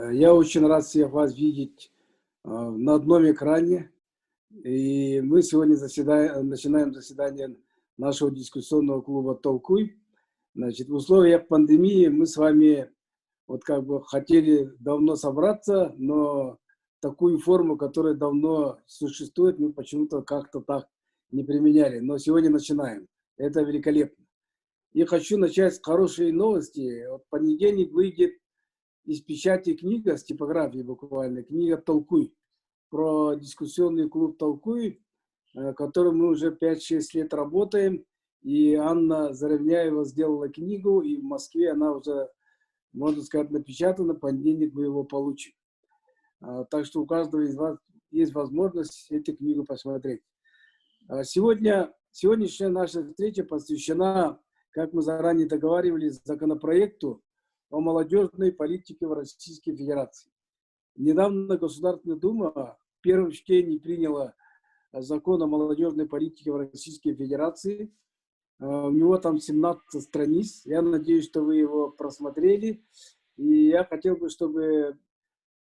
Я очень рад всех вас видеть на одном экране. И мы сегодня начинаем заседание нашего дискуссионного клуба «Толкуй». Значит, в условиях пандемии мы с вами хотели давно собраться, но такую форму, которая давно существует, мы почему-то как-то так не применяли. Но сегодня начинаем. Это великолепно. И хочу начать с хорошей новости. В понедельник выйдет из печати книга, с типографии буквально, книга «Толкуй», про дискуссионный клуб «Толкуй», которым мы уже 5-6 лет работаем. И Анна Заревняева сделала книгу, и в Москве она уже, можно сказать, напечатана. В понедельник мы его получим. Так что у каждого из вас есть возможность эту книгу посмотреть. Сегодняшняя наша встреча посвящена, как мы заранее договаривались, законопроекту о молодежной политике в Российской Федерации. Недавно Государственная Дума в первом чтении приняла закон о молодежной политике в Российской Федерации. У него там 17 страниц. Я надеюсь, что вы его просмотрели. И я хотел бы, чтобы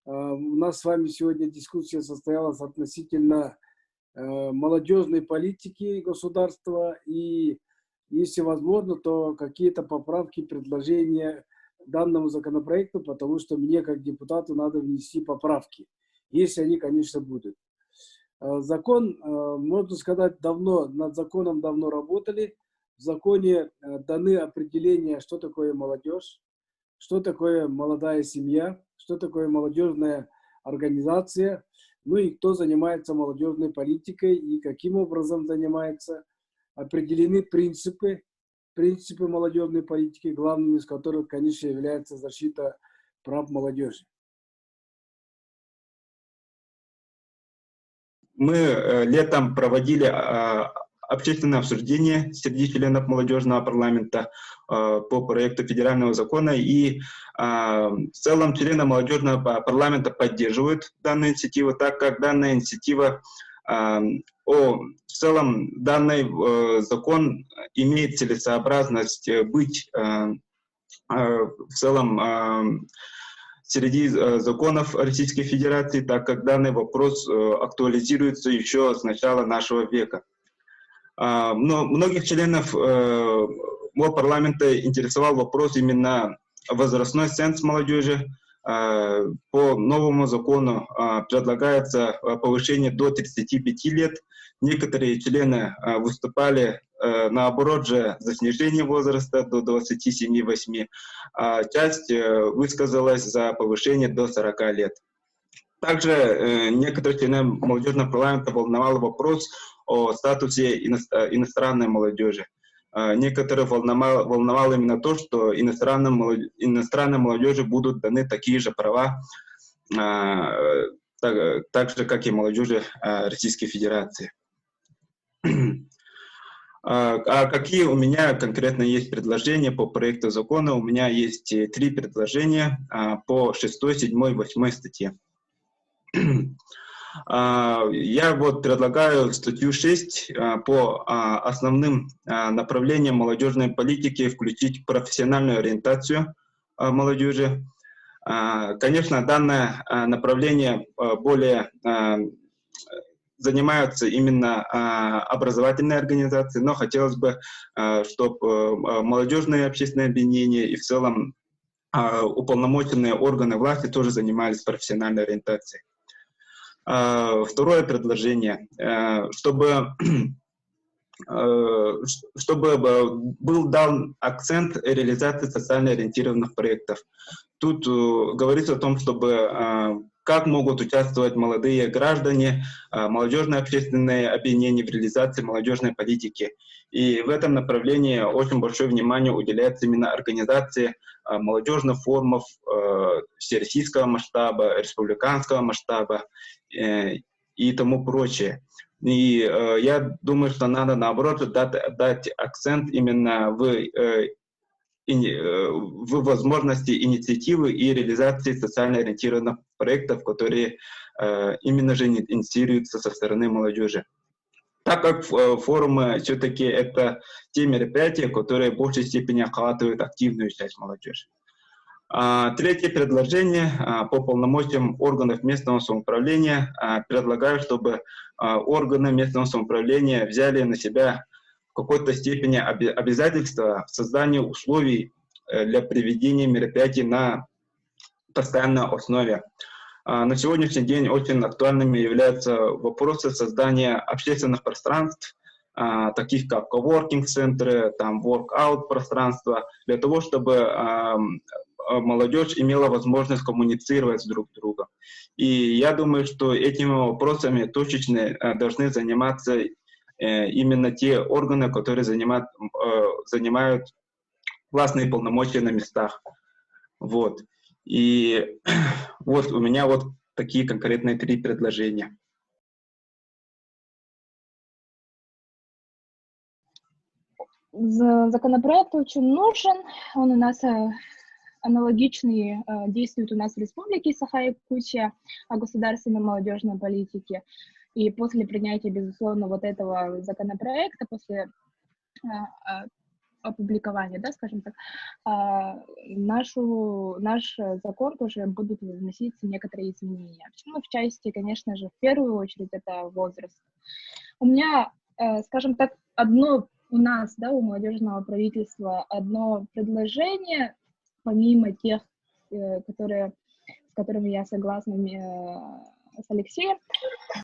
у нас с вами сегодня дискуссия состоялась относительно молодежной политики государства. И, если возможно, то какие-то поправки, предложения данному законопроекту, потому что мне, как депутату, надо внести поправки, если они, конечно, будут. Закон, можно сказать, над законом давно работали. В законе даны определения, что такое молодежь, что такое молодая семья, что такое молодежная организация, ну и кто занимается молодежной политикой и каким образом занимается. Определены принципы молодежной политики, главными из которых, конечно, является защита прав молодежи. Мы летом проводили общественное обсуждение среди членов молодежного парламента по проекту федерального закона, и в целом члены молодежного парламента поддерживают данную инициативу, так как данная инициатива в целом данный закон имеет целесообразность быть в целом среди законов Российской Федерации, так как данный вопрос актуализируется еще с начала нашего века. Но многих членов моего парламента интересовал вопрос именно возрастной ценз молодежи. По новому закону предлагается повышение до 35 лет. Некоторые члены выступали наоборот же за снижение возраста до 27-28, а часть высказалась за повышение до 40 лет. Также некоторые члены молодежного парламента волновал вопрос о статусе иностранной молодежи. Некоторых волновало именно то, что иностранной молодежи будут даны такие же права, так же, как и молодежи Российской Федерации. Какие у меня конкретно есть предложения по проекту закона? У меня есть 3 предложения по 6, 7, 8 статье. Я предлагаю статью 6 по основным направлениям молодежной политики включить профессиональную ориентацию молодежи. Конечно, данное направление более занимаются именно образовательные организации, но хотелось бы, чтобы молодежные общественные объединения и в целом уполномоченные органы власти тоже занимались профессиональной ориентацией. Второе предложение, чтобы был дан акцент реализации социально ориентированных проектов. Тут говорится о том, чтобы как могут участвовать молодые граждане, молодежные общественные объединения в реализации молодежной политики. И в этом направлении очень большое внимание уделяется именно организации молодежных форумов всероссийского масштаба, республиканского масштаба и тому прочее. И я думаю, что надо, наоборот, дать акцент именно в возможности инициативы и реализации социально ориентированных проектов, которые именно же инициируются со стороны молодежи. Так как форумы все-таки это те мероприятия, которые в большей степени охватывают активную часть молодежи. Третье предложение по полномочиям органов местного самоуправления. Предлагаю, чтобы органы местного самоуправления взяли на себя в какой-то степени обязательства в создании условий для проведения мероприятий на постоянной основе. На сегодняшний день очень актуальными являются вопросы создания общественных пространств, таких как коворкинг-центры, там workout пространства, для того, чтобы молодежь имела возможность коммуницировать друг с другом. И я думаю, что этими вопросами точечно должны заниматься именно те органы, которые занимают властные полномочия на местах. Вот. И вот у меня вот такие конкретные 3 предложения. Законопроект очень нужен, он у нас аналогичный действует у нас в Республике Саха-Якутия о государственной молодежной политике. И после принятия, безусловно, вот этого законопроекта, после опубликования, да, скажем так, наш закон тоже будут вноситься некоторые изменения. Ну, в части, конечно же, в первую очередь, это возраст. У меня, скажем так, у нас, да, у молодежного правительства одно предложение, помимо тех, с которыми я согласна с Алексеем,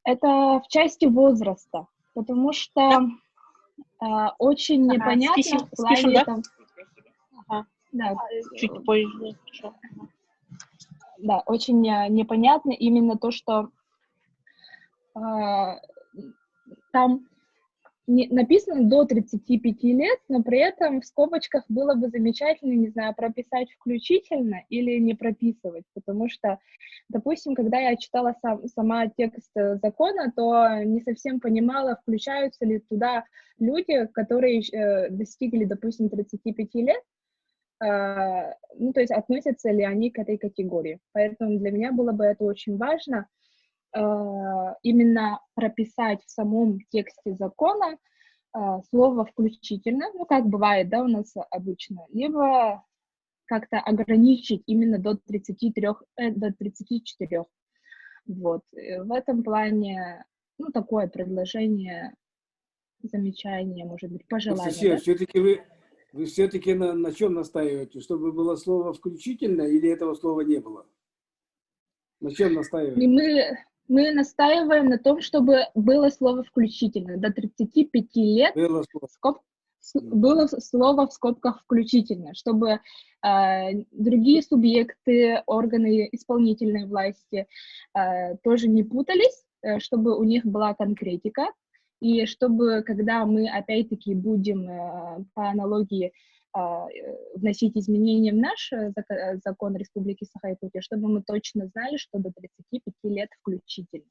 это в части возраста, потому что очень непонятно в плане да? там... Да, чуть позже. Да, очень непонятно именно то, что там написано до 35 лет, но при этом в скобочках было бы замечательно, не знаю, прописать включительно или не прописывать, потому что, допустим, когда я читала сама текст закона, то не совсем понимала, включаются ли туда люди, которые достигли, допустим, 35 лет, ну, то есть относятся ли они к этой категории. Поэтому для меня было бы это очень важно, именно прописать в самом тексте закона слово «включительно», ну, как бывает, да, у нас обычно, либо как-то ограничить именно до 34. Вот. В этом плане, ну, такое предложение, замечание, может быть, пожелание. Да? Все-таки вы все-таки на чем настаиваете? Чтобы было слово «включительно» или этого слова не было? На чем настаиваете? И мы настаиваем на том, чтобы было слово «включительно». До 35 лет было слово в скобках «включительно», чтобы другие субъекты, органы исполнительной власти тоже не путались, чтобы у них была конкретика, и чтобы, когда мы опять-таки будем по аналогии вносить изменения в наш закон Республики Саха-Якутия, чтобы мы точно знали, что до 35 лет включительно.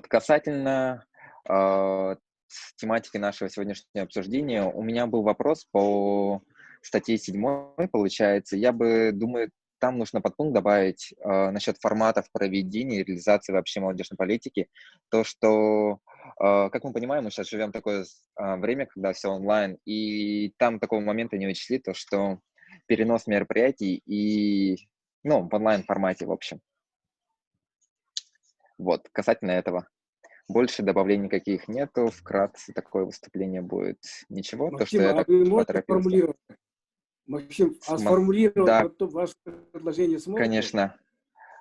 Касательно тематики нашего сегодняшнего обсуждения, у меня был вопрос по статье 7, получается. Я думаю, там нужно подпункт добавить насчет форматов проведения и реализации вообще молодежной политики. То, что, как мы понимаем, мы сейчас живем в такое время, когда все онлайн, и там такого момента не учли, то, что перенос мероприятий в онлайн-формате, в общем. Вот, касательно этого. Больше добавлений никаких нету, вкратце такое выступление будет. Ничего, Максим, то, что я так вы можете поторопился. сформулировать? Максим, сформулировать да, ваше предложение сможете? Конечно.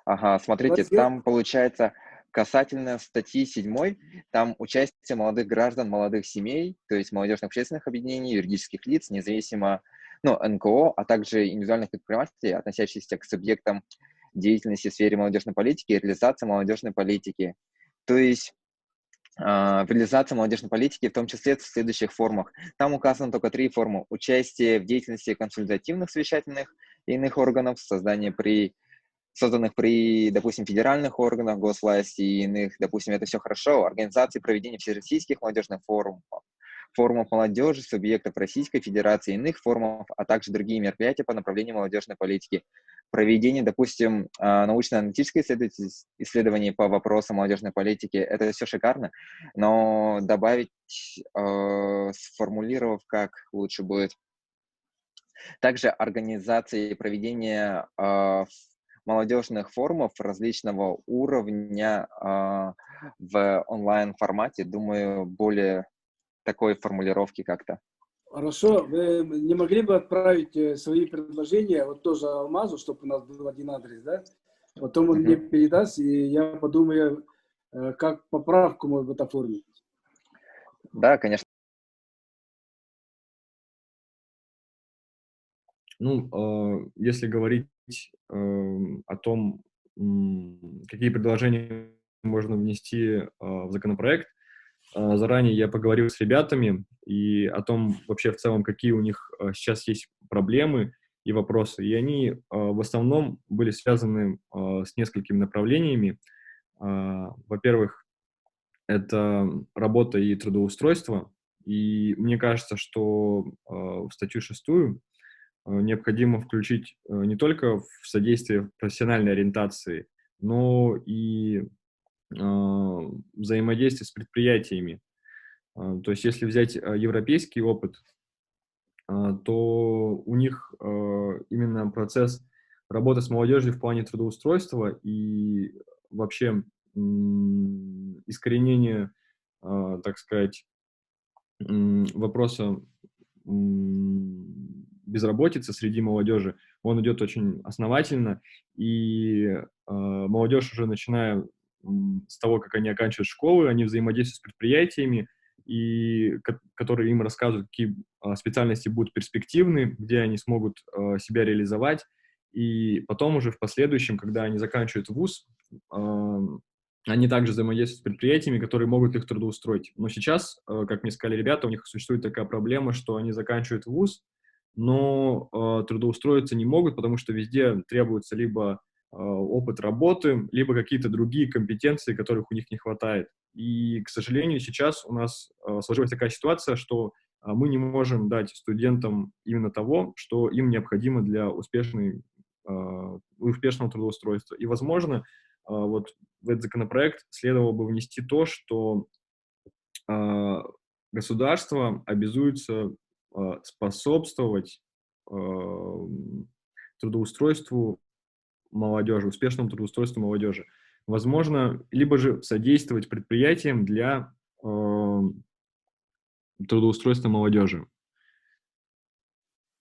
Ага, смотрите, там получается касательно статьи 7, там участие молодых граждан, молодых семей, то есть молодежных общественных объединений, юридических лиц, независимо, НКО, а также индивидуальных предпринимателей, относящихся к субъектам деятельности в сфере молодежной политики и реализации молодежной политики. То есть в реализации молодежной политики, в том числе в следующих формах. Там указано только 3 формы. Участие в деятельности консультативных совещательных и иных органов, созданных при, допустим, федеральных органах госвласти и иных, допустим, это все хорошо, организации проведения всероссийских молодежных форумов молодежи, субъектов Российской Федерации, иных форумов, а также другие мероприятия по направлению молодежной политики. Проведение, допустим, научно-аналитических исследований по вопросам молодежной политики, это все шикарно, но добавить, сформулировав, как лучше будет, Также организация и проведение молодежных форумов различного уровня в онлайн-формате, думаю, более такой формулировки как-то. Хорошо, вы не могли бы отправить свои предложения, вот тоже Алмазу, чтобы у нас был один адрес, да? Потом он мне передаст, и я подумаю, как поправку может быть оформить. Да, конечно. Ну, если говорить о том, какие предложения можно внести в законопроект, заранее я поговорил с ребятами и о том вообще в целом, какие у них сейчас есть проблемы и вопросы. И они в основном были связаны с несколькими направлениями. Во-первых, это работа и трудоустройство. И мне кажется, что в статью 6 необходимо включить не только в содействие профессиональной ориентации, но и взаимодействие с предприятиями. То есть если взять европейский опыт, то у них именно процесс работы с молодежью в плане трудоустройства и вообще искоренение, так сказать, вопроса безработицы среди молодежи, он идет очень основательно, и молодежь уже начиная с того, как они оканчивают школу, они взаимодействуют с предприятиями, и которые им рассказывают, какие специальности будут перспективны, где они смогут себя реализовать, и потом уже в последующем, когда они заканчивают вуз, они также взаимодействуют с предприятиями, которые могут их трудоустроить. Но сейчас, как мне сказали ребята, у них существует такая проблема, что они заканчивают вуз, но трудоустроиться не могут, потому что везде требуется либо опыт работы, либо какие-то другие компетенции, которых у них не хватает. И, к сожалению, сейчас у нас сложилась такая ситуация, что мы не можем дать студентам именно того, что им необходимо для успешного трудоустройства. И, возможно, вот в этот законопроект следовало бы внести то, что государство обязуется способствовать трудоустройству молодежи, успешному трудоустройству молодежи. Возможно, либо же содействовать предприятиям для трудоустройства молодежи.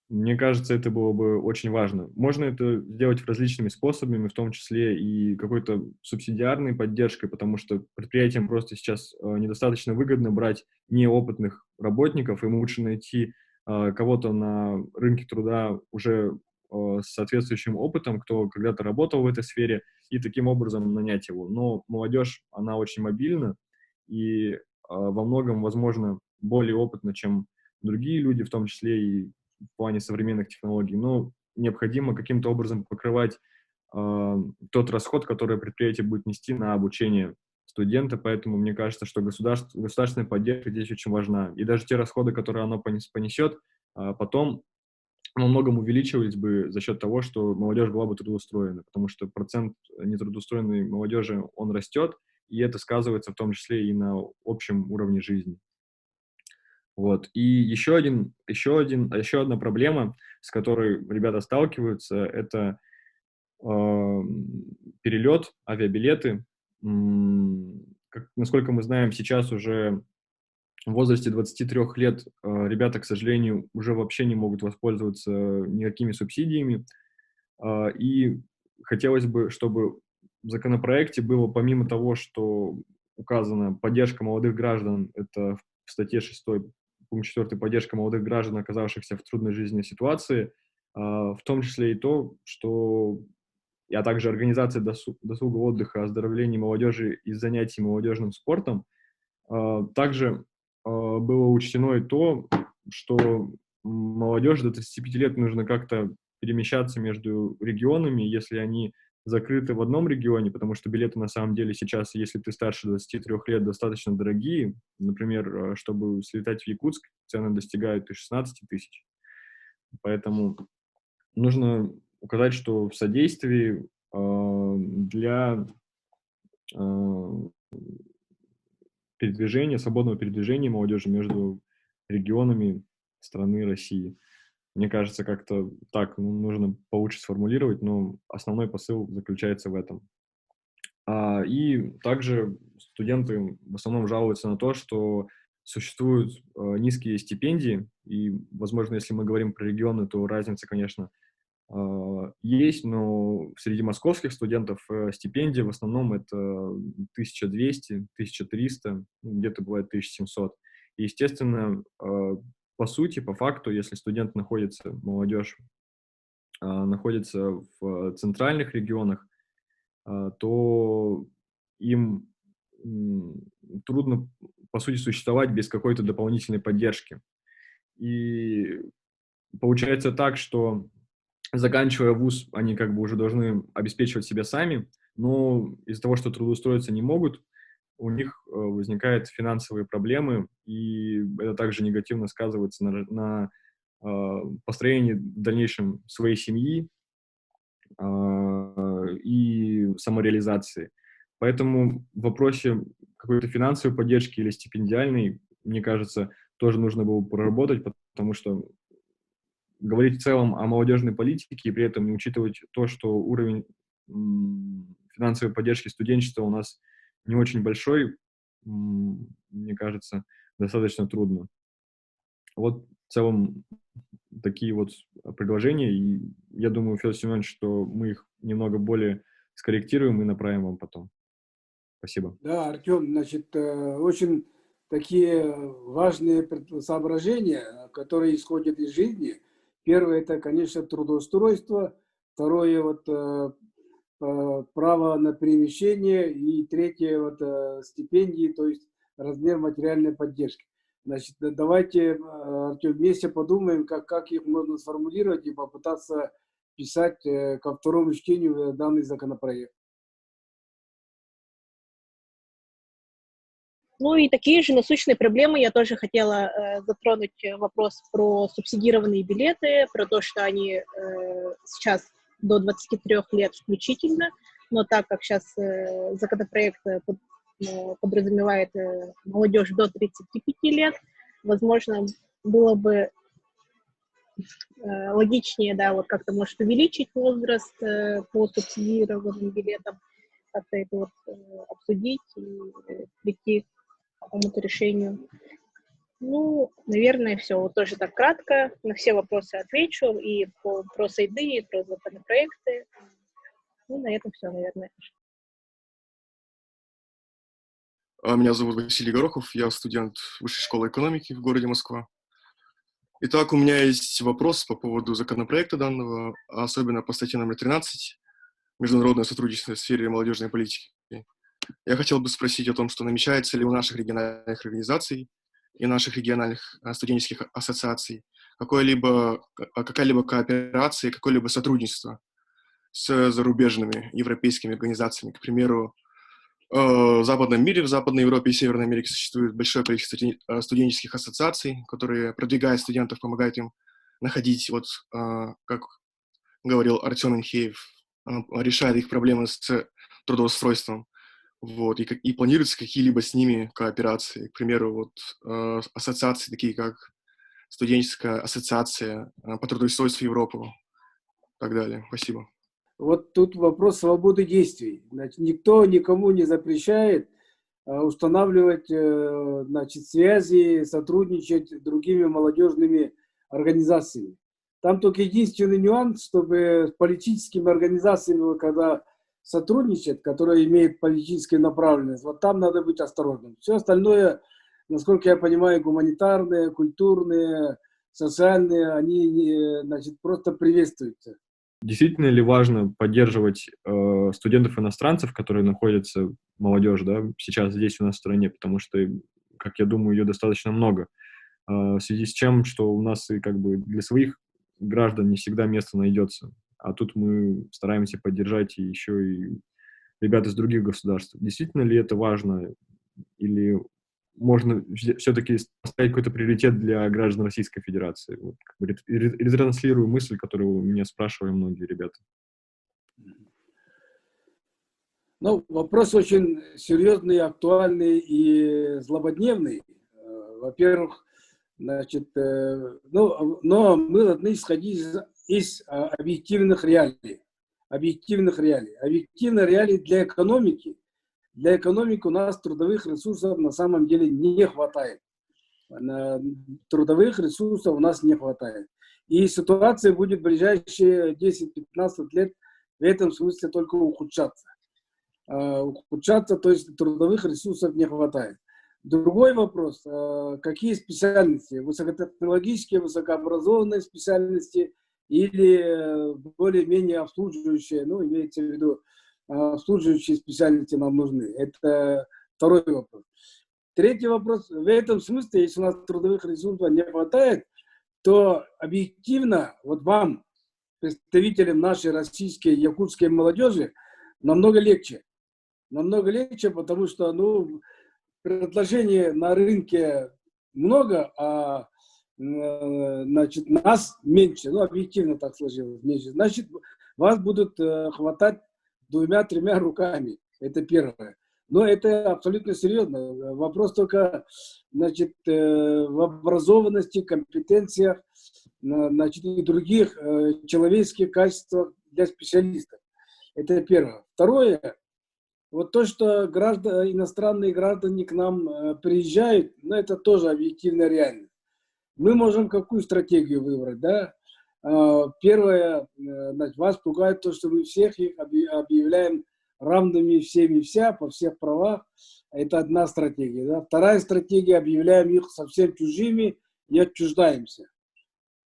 Мне кажется, это было бы очень важно. Можно это сделать различными способами, в том числе и какой-то субсидиарной поддержкой, потому что предприятиям просто сейчас недостаточно выгодно брать неопытных работников, им лучше найти кого-то на рынке труда уже с соответствующим опытом, кто когда-то работал в этой сфере, и таким образом нанять его. Но молодежь, она очень мобильна и во многом, возможно, более опытна, чем другие люди, в том числе и в плане современных технологий, но необходимо каким-то образом покрывать тот расход, который предприятие будет нести на обучение студента, поэтому мне кажется, что государственная поддержка здесь очень важна. И даже те расходы, которые оно понесет, потом во многом увеличивались бы за счет того, что молодежь была бы трудоустроена, потому что процент нетрудоустроенной молодежи, он растет, и это сказывается в том числе и на общем уровне жизни. Вот. И еще одна проблема, с которой ребята сталкиваются, это перелет, авиабилеты. Насколько мы знаем, сейчас уже в возрасте 23 лет ребята, к сожалению, уже вообще не могут воспользоваться никакими субсидиями. И хотелось бы, чтобы в законопроекте было, помимо того, что указана поддержка молодых граждан, это в статье 6, пункт 4, поддержка молодых граждан, оказавшихся в трудной жизненной ситуации, в том числе и то, что а также организация досуга, отдыха, оздоровления молодежи и занятий молодежным спортом. Также было учтено и то, что молодежи до 35 лет нужно как-то перемещаться между регионами, если они закрыты в одном регионе, потому что билеты на самом деле сейчас, если ты старше 23 лет, достаточно дорогие. Например, чтобы слетать в Якутск, цены достигают и 16 тысяч. Поэтому нужно указать, что в содействии для свободного передвижения молодежи между регионами страны России. Мне кажется, как-то так нужно получше сформулировать, но основной посыл заключается в этом. И также студенты в основном жалуются на то, что существуют низкие стипендии, и, возможно, если мы говорим про регионы, то разница, конечно, есть, но среди московских студентов стипендии в основном это 1200, 1300, ну, где-то бывает 1700. И, естественно, по сути, по факту, если студент находится, молодежь находится в центральных регионах, то им трудно, по сути, существовать без какой-то дополнительной поддержки. И получается так, что, заканчивая вуз, они как бы уже должны обеспечивать себя сами, но из-за того, что трудоустроиться не могут, у них возникают финансовые проблемы, и это также негативно сказывается на построении в дальнейшем своей семьи, и самореализации. Поэтому в вопросе какой-то финансовой поддержки или стипендиальной, мне кажется, тоже нужно было проработать, потому что говорить в целом о молодежной политике и при этом не учитывать то, что уровень финансовой поддержки студенчества у нас не очень большой, мне кажется, достаточно трудно. Вот в целом такие вот предложения, и я думаю, Федор Семенович, что мы их немного более скорректируем и направим вам потом. Спасибо. Да, Артем, значит, очень такие важные соображения, которые исходят из жизни. Первое – это, конечно, трудоустройство. Второе – вот право на перемещение. И третье – вот стипендии, то есть размер материальной поддержки. Значит, давайте, Артем, вместе подумаем, как их можно сформулировать и попытаться писать ко второму чтению данный законопроект. Ну и такие же насущные проблемы я тоже хотела затронуть вопрос про субсидированные билеты, про то, что они сейчас до 23 лет включительно, но так как сейчас законопроект подразумевает молодежь до 35 лет, возможно, было бы логичнее, да, вот как-то, может, увеличить возраст по субсидированным билетам, как-то это вот обсудить и прийти к какому-то решению. Ну, наверное, все. Вот тоже так кратко. На все вопросы отвечу. И про сайды, и про законопроекты. Ну, на этом все, наверное. Меня зовут Василий Горохов, я студент Высшей школы экономики в городе Москва. Итак, у меня есть вопрос по поводу законопроекта данного, особенно по статье номер 13 «Международное сотрудничество в сфере молодежной политики». Я хотел бы спросить о том, что намечается ли у наших региональных организаций и наших региональных студенческих ассоциаций какая-либо кооперация, какое-либо сотрудничество с зарубежными европейскими организациями. К примеру, в западном мире, в Западной Европе и Северной Америке существует большое количество студенческих ассоциаций, которые продвигают студентов, помогают им находить, вот, как говорил Артем Инхеев, решает их проблемы с трудоустройством. Вот, и планируются какие-либо с ними кооперации. К примеру, вот, ассоциации, такие как студенческая ассоциация по трудоустройству Европы и так далее. Спасибо. Вот тут вопрос свободы действий. Значит, никто никому не запрещает устанавливать, значит, связи, сотрудничать с другими молодежными организациями. Там только единственный нюанс, чтобы с политическими организациями, когда сотрудничают, которые имеют политическую направленность, вот там надо быть осторожным. Все остальное, насколько я понимаю, гуманитарные, культурные, социальные, они, значит, просто приветствуются. Действительно ли важно поддерживать студентов-иностранцев, которые находятся, молодежь, да, сейчас здесь у нас в стране, потому что, как я думаю, ее достаточно много, в связи с чем, что у нас и как бы для своих граждан не всегда место найдется, а тут мы стараемся поддержать и еще и ребят из других государств. Действительно ли это важно или можно все-таки поставить какой-то приоритет для граждан Российской Федерации? Вот, как бы ретранслирую мысль, которую меня спрашивали многие ребята. Ну, вопрос очень серьезный, актуальный и злободневный. Во-первых, значит, ну, но мы должны исходить из объективных реалий. Объективных реалий. Объективные реалии для экономики. Для экономики у нас трудовых ресурсов на самом деле не хватает. Трудовых ресурсов у нас не хватает. И ситуация будет в ближайшие 10-15 лет в этом смысле только ухудшаться. Ухудшаться, то есть трудовых ресурсов не хватает. Другой вопрос, какие специальности? Высокотехнологические, высокообразованные специальности или более-менее обслуживающие, ну, имеется в виду, обслуживающие специальности нам нужны. Это второй вопрос. Третий вопрос. В этом смысле, если у нас трудовых ресурсов не хватает, то объективно вот вам, представителям нашей российской якутской молодежи, намного легче. Намного легче, потому что, ну, предложений на рынке много, а значит, нас меньше. Ну, объективно так сложилось, меньше. Значит, вас будут хватать 2-3 руками. Это первое. Но это абсолютно серьезно. Вопрос только, значит, в образованности, компетенциях, значит, и других человеческих качествах для специалистов. Это первое. Второе, вот то, что иностранные граждане к нам приезжают, ну, это тоже объективная реальность. Мы можем какую стратегию выбрать, да? Первое, значит, вас пугает то, что мы всех их объявляем равными всем и вся, по всех правах. Это одна стратегия. Да? Вторая стратегия, объявляем их совсем чужими и отчуждаемся.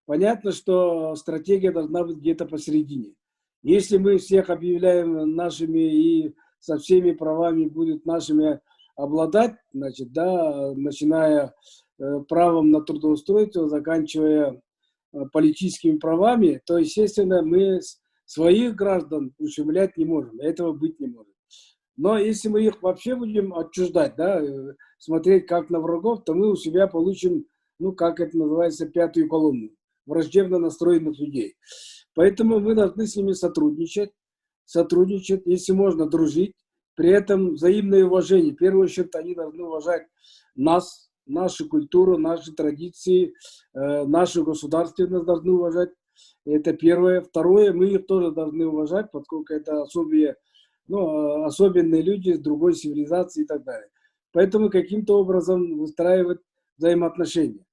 Понятно, что стратегия должна быть где-то посередине. Если мы всех объявляем нашими и со всеми правами будут нашими обладать, значит, да, начиная правом на трудоустройство, заканчивая политическими правами, то, естественно, мы своих граждан ущемлять не можем. Этого быть не может. Но если мы их вообще будем отчуждать, да, смотреть как на врагов, то мы у себя получим, ну, как это называется, пятую колонну, враждебно настроенных людей. Поэтому мы должны с ними сотрудничать, если можно, дружить, при этом взаимное уважение. В первую очередь, они должны уважать нас, нашу культуру, наши традиции, нашу государственность должны уважать. Это первое. Второе, мы их тоже должны уважать, поскольку это особенные люди с другой цивилизации и так далее. Поэтому каким-то образом выстраивать взаимоотношения.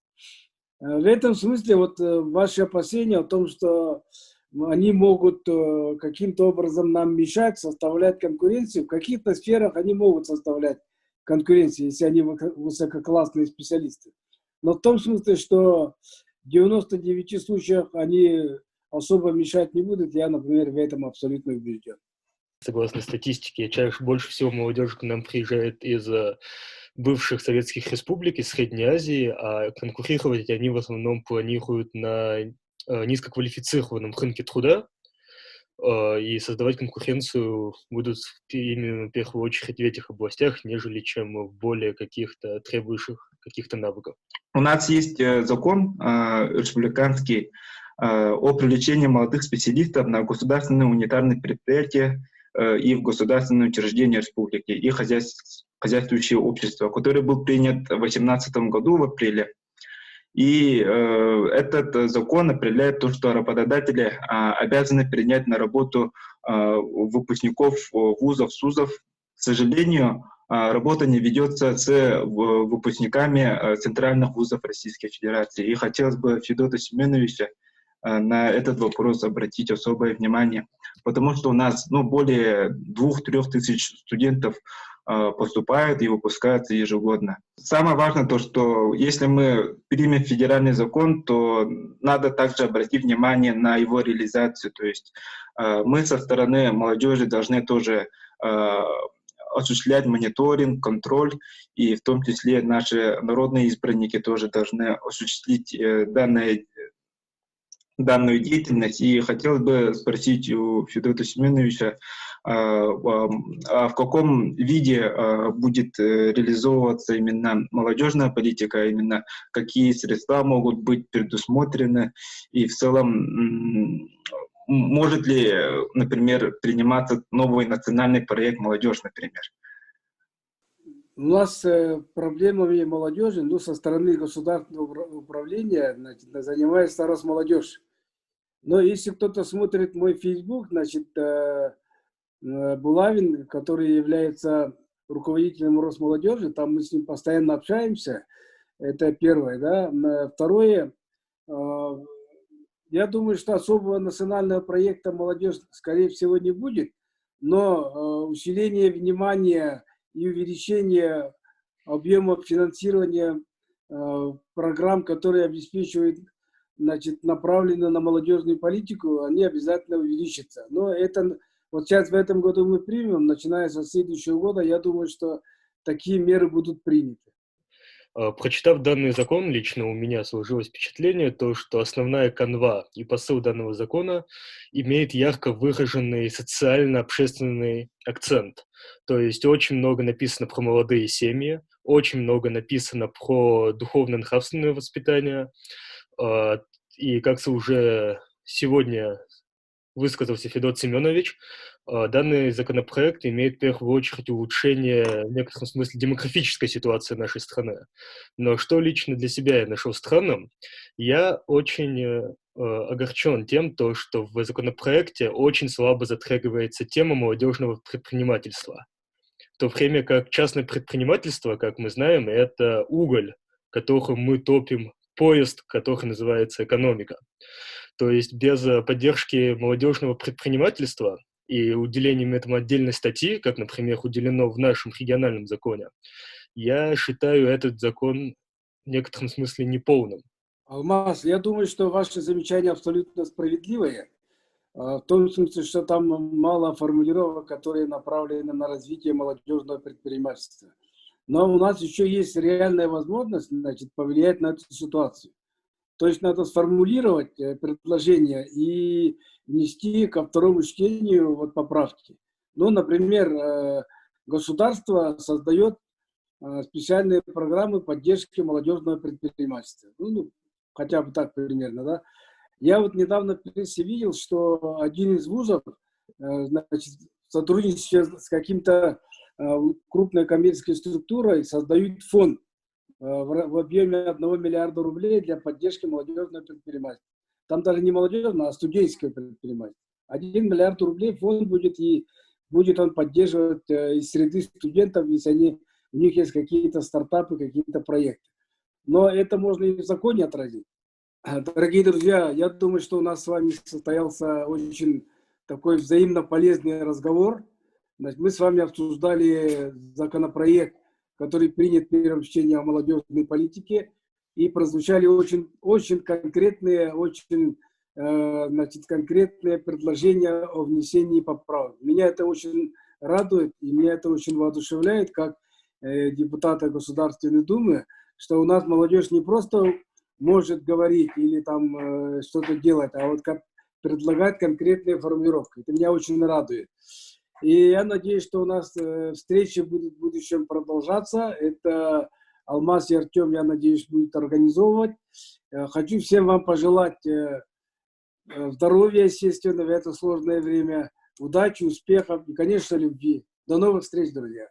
В этом смысле вот ваши опасения о том, что они могут каким-то образом нам мешать, составлять конкуренцию, в каких-то сферах они могут составлять конкуренцию, если они высококлассные специалисты. Но в том смысле, что в 99 случаях они особо мешать не будут, я, например, в этом абсолютно убежден. Согласно статистике, больше всего молодежи к нам приезжает из бывших советских республик, из Средней Азии, а конкурировать они в основном планируют на низкоквалифицированном рынке труда, и создавать конкуренцию будут именно в первую очередь в этих областях, нежели чем в более каких-то требующих каких-то навыков. У нас есть закон республиканский о привлечении молодых специалистов на государственные унитарные предприятия и в государственные учреждения республики и хозяйствующие общества, который был принят в 2018 году в апреле. И этот закон определяет то, что работодатели обязаны принять на работу выпускников вузов, СУЗов. К сожалению, работа не ведется с выпускниками центральных вузов Российской Федерации. И хотелось бы Федота Семеновича на этот вопрос обратить особое внимание, потому что у нас более 2-3 тысяч студентов поступают и выпускаются ежегодно. Самое важное то, что если мы примем федеральный закон, то надо также обратить внимание на его реализацию. То есть мы со стороны молодежи должны тоже осуществлять мониторинг, контроль, и в том числе наши народные избранники тоже должны осуществить данную деятельность. И хотелось бы спросить у Федота Семеновича, в каком виде будет реализовываться именно молодежная политика, именно какие средства могут быть предусмотрены, и в целом может ли, например, приниматься новый национальный проект «Молодежь», например? У нас проблемами молодежи, ну, со стороны государственного управления, значит, занимается Росмолодежь. Но если кто-то смотрит мой Facebook, значит, Булавин, который является руководителем Росмолодежи, там мы с ним постоянно общаемся, это первое, да. Второе, я думаю, что особого национального проекта «Молодежь», скорее всего, не будет, но усиление внимания и увеличение объемов финансирования программ, которые обеспечивают, значит, направлены на молодежную политику, они обязательно увеличатся. Но это вот сейчас в этом году мы примем, начиная со следующего года, я думаю, что такие меры будут приняты. Прочитав данный закон, лично у меня сложилось впечатление, то, что основная канва и посыл данного закона имеет ярко выраженный социально-общественный акцент. То есть очень много написано про молодые семьи, очень много написано про духовно-нравственное воспитание. И, как уже сегодня высказался Федот Семенович, данный законопроект имеет в первую очередь улучшение в некотором смысле демографической ситуации нашей страны. Но что лично для себя я нашел странным, я очень огорчен тем, что в законопроекте очень слабо затрагивается тема молодежного предпринимательства. В то время как частное предпринимательство, как мы знаем, это уголь, которым мы топим поезд, который называется экономика. То есть без поддержки молодежного предпринимательства и уделением этому отдельной статьи, как, например, уделено в нашем региональном законе, я считаю этот закон в некотором смысле неполным. Алмаз, я думаю, что ваше замечание абсолютно справедливое, в том смысле, что там мало формулировок, которые направлены на развитие молодежного предпринимательства. Но у нас еще есть реальная возможность, значит, повлиять на эту ситуацию. То есть надо сформулировать предложение и внести ко второму чтению вот поправки. Ну, например, государство создает специальные программы поддержки молодежного предпринимательства. Ну, хотя бы так примерно, да. Я вот недавно в прессе видел, что один из вузов, значит, в сотрудничестве с каким-то крупной коммерческой структурой создают фонд в объеме 1 миллиарда рублей для поддержки молодежного предпринимательства. Там даже не молодежное, а студенческое предпринимательство. 1 миллиард рублей фонд будет, и будет он поддерживать из среды студентов, если у них есть какие-то стартапы, какие-то проекты. Но это можно и в законе отразить. Дорогие друзья, я думаю, что у нас с вами состоялся очень такой взаимно полезный разговор. Значит, мы с вами обсуждали законопроект, который принят в первом чтении о молодежной политике, и прозвучали очень конкретные, значит, конкретные предложения о внесении поправок. Меня это очень радует, и меня это очень воодушевляет, как депутата Государственной Думы, что у нас молодежь не просто может говорить или там что-то делать, а вот как предлагать конкретные формулировки. Это меня очень радует. И я надеюсь, что у нас встречи будут в будущем продолжаться. Это Алмаз и Артем, я надеюсь, будет организовывать. Хочу всем вам пожелать здоровья, естественно, в это сложное время, удачи, успехов и, конечно, любви. До новых встреч, друзья!